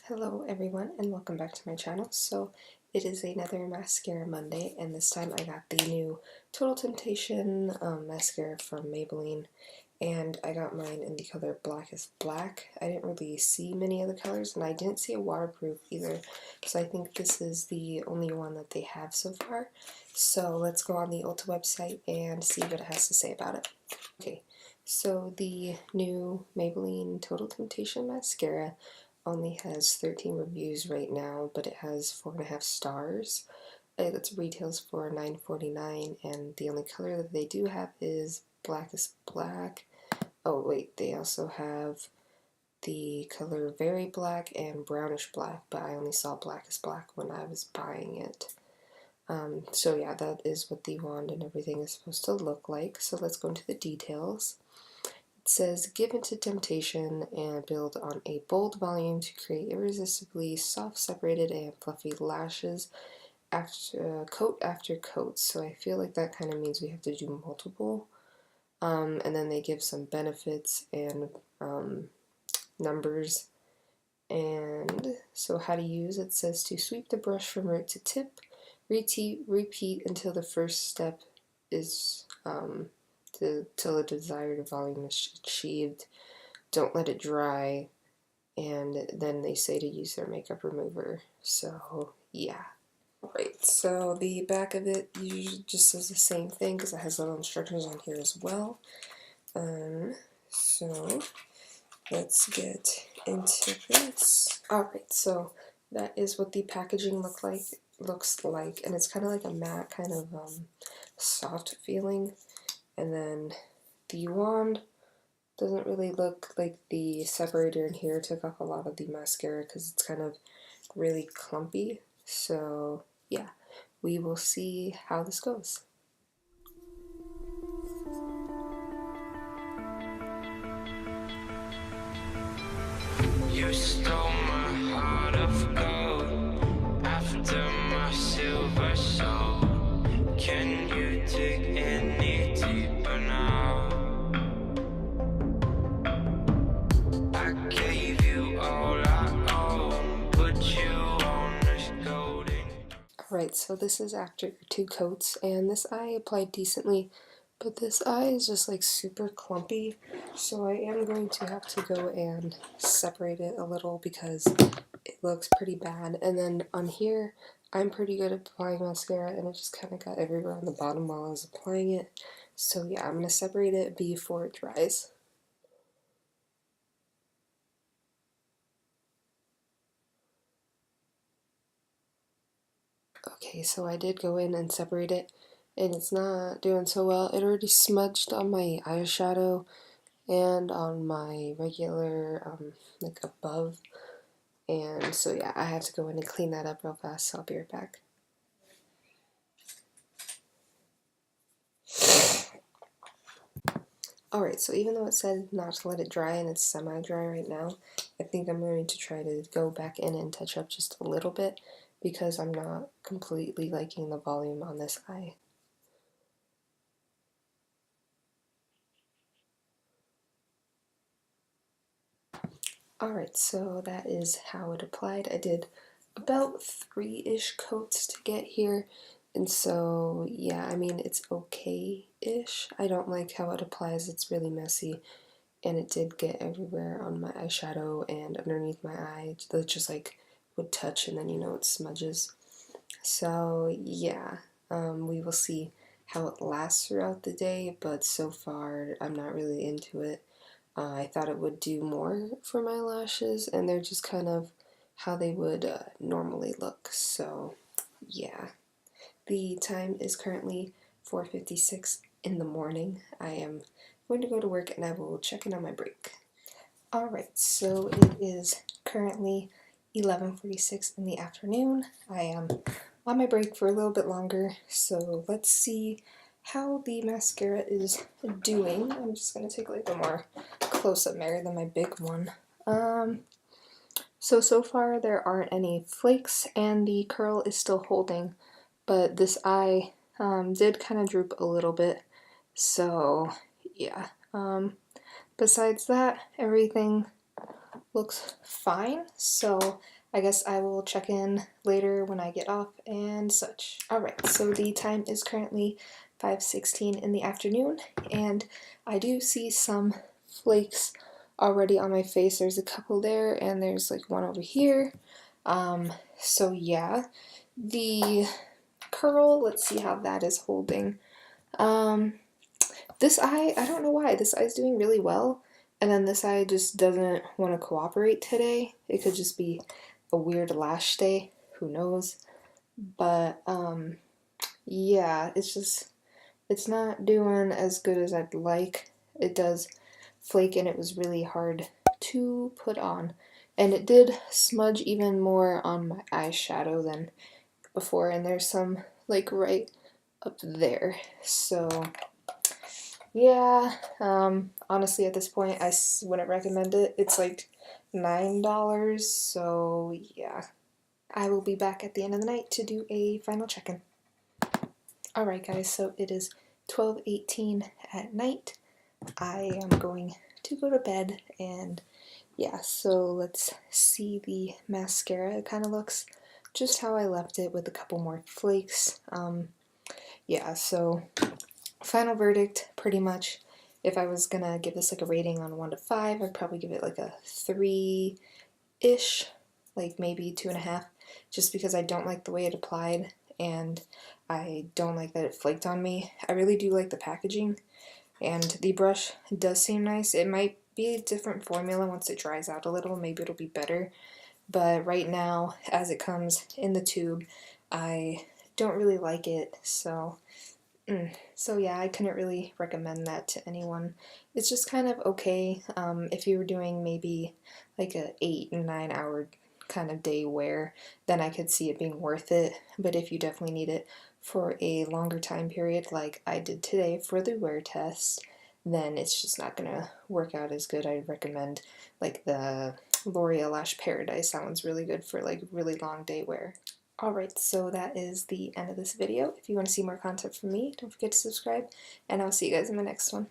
Hello everyone and welcome back to my channel. So it is another Mascara Monday, and this time I got the new Total Temptation mascara from Maybelline, and I got mine in the color Black is Black. I didn't really see many of the colors, and I didn't see a waterproof either, so I think this is the only one that they have so far. So let's go on the Ulta website and see what it has to say about it. Okay, so the new Maybelline Total Temptation mascara only has 13 reviews right now, but it has 4.5 stars. It retails for $9.49, and the only color that they do have is Black is Black. Oh wait, they also have the color Very Black and Brownish Black, but I only saw Black is Black when I was buying it. So yeah, that is what the wand and everything is supposed to look like. So let's go into the details. It says, give into temptation and build on a bold volume to create irresistibly soft, separated, and fluffy lashes after coat after coat. So I feel like that kind of means we have to do multiple. And then they give some benefits and numbers. And so how to use it says to sweep the brush from root to tip, repeat until the first step is till the desired volume is achieved. Don't let it dry, and then they say to use their makeup remover. So yeah. Right, so the back of it usually just says the same thing because it has little instructions on here as well. So let's get into this. Alright, so that is what the packaging looks like, and it's kind of like a matte, kind of soft feeling. And then the wand doesn't really look like the separator in here took off a lot of the mascara because it's kind of really clumpy. So yeah, we will see how this goes. You stole my heart of gold after my silver soul. Can you dig any deeper now? I gave you all I own, put you on this golden. Alright, so this is after 2 coats, and this eye applied decently, but this eye is just like super clumpy, so I am going to have to go and separate it a little because it looks pretty bad. And then on here, I'm pretty good at applying mascara, and it just kind of got everywhere on the bottom while I was applying it. So yeah, I'm going to separate it before it dries. Okay, so I did go in and separate it, and it's not doing so well. It already smudged on my eyeshadow and on my regular, like above. And so yeah, I have to go in and clean that up real fast, so I'll be right back. Alright, so even though it said not to let it dry and it's semi-dry right now, I think I'm going to try to go back in and touch up just a little bit because I'm not completely liking the volume on this eye. Alright, so that is how it applied. I did about 3-ish coats to get here, and so yeah, I mean, it's okay-ish. I don't like how it applies, it's really messy, and it did get everywhere on my eyeshadow and underneath my eye. It just like would touch, and then you know it smudges. So yeah, we will see how it lasts throughout the day, but so far I'm not really into it. I thought it would do more for my lashes, and they're just kind of how they would normally look. So yeah, the time is currently 4:56 in the morning. I am going to go to work, and I will check in on my break. Alright, so it is currently 11:46 in the afternoon. I am on my break for a little bit longer, so let's see how the mascara is doing. I'm just going to take like a more close-up mirror than my big one. So far there aren't any flakes, and the curl is still holding, but this eye did kind of droop a little bit, so yeah. Besides that, everything looks fine, so I guess I will check in later when I get off and such. Alright, so the time is currently 5:16 in the afternoon, and I do see some flakes already on my face. There's a couple there, and there's like one over here. So yeah, the curl, let's see how that is holding. This eye, I don't know why, this eye is doing really well, and then this eye just doesn't want to cooperate today. It could just be a weird lash day, who knows. But yeah, it's not doing as good as I'd like. It does flake, and it was really hard to put on, and it did smudge even more on my eyeshadow than before, and there's some like right up there. So yeah, honestly at this point I wouldn't recommend it. It's like $9, so yeah. I will be back at the end of the night to do a final check-in. Alright guys, so it is 12:18 at night. I am going to go to bed, and yeah, so let's see the mascara. It kind of looks just how I left it with a couple more flakes. Yeah, so final verdict, pretty much, if I was gonna give this like a rating on 1 to 5, I'd probably give it like a 3-ish, like maybe 2.5, just because I don't like the way it applied, and I don't like that it flaked on me. I really do like the packaging, and the brush does seem nice. It might be a different formula once it dries out a little, maybe it'll be better, but right now, as it comes in the tube, I don't really like it, so yeah, I couldn't really recommend that to anyone. It's just kind of okay if you were doing maybe like a 8 and 9 hour kind of day wear, then I could see it being worth it. But if you definitely need it for a longer time period like I did today for the wear test, then it's just not gonna work out as good. I'd recommend like the L'Oreal Lash Paradise. That one's really good for like really long day wear. Alright, so that is the end of this video. If you want to see more content from me, don't forget to subscribe, and I'll see you guys in my next one.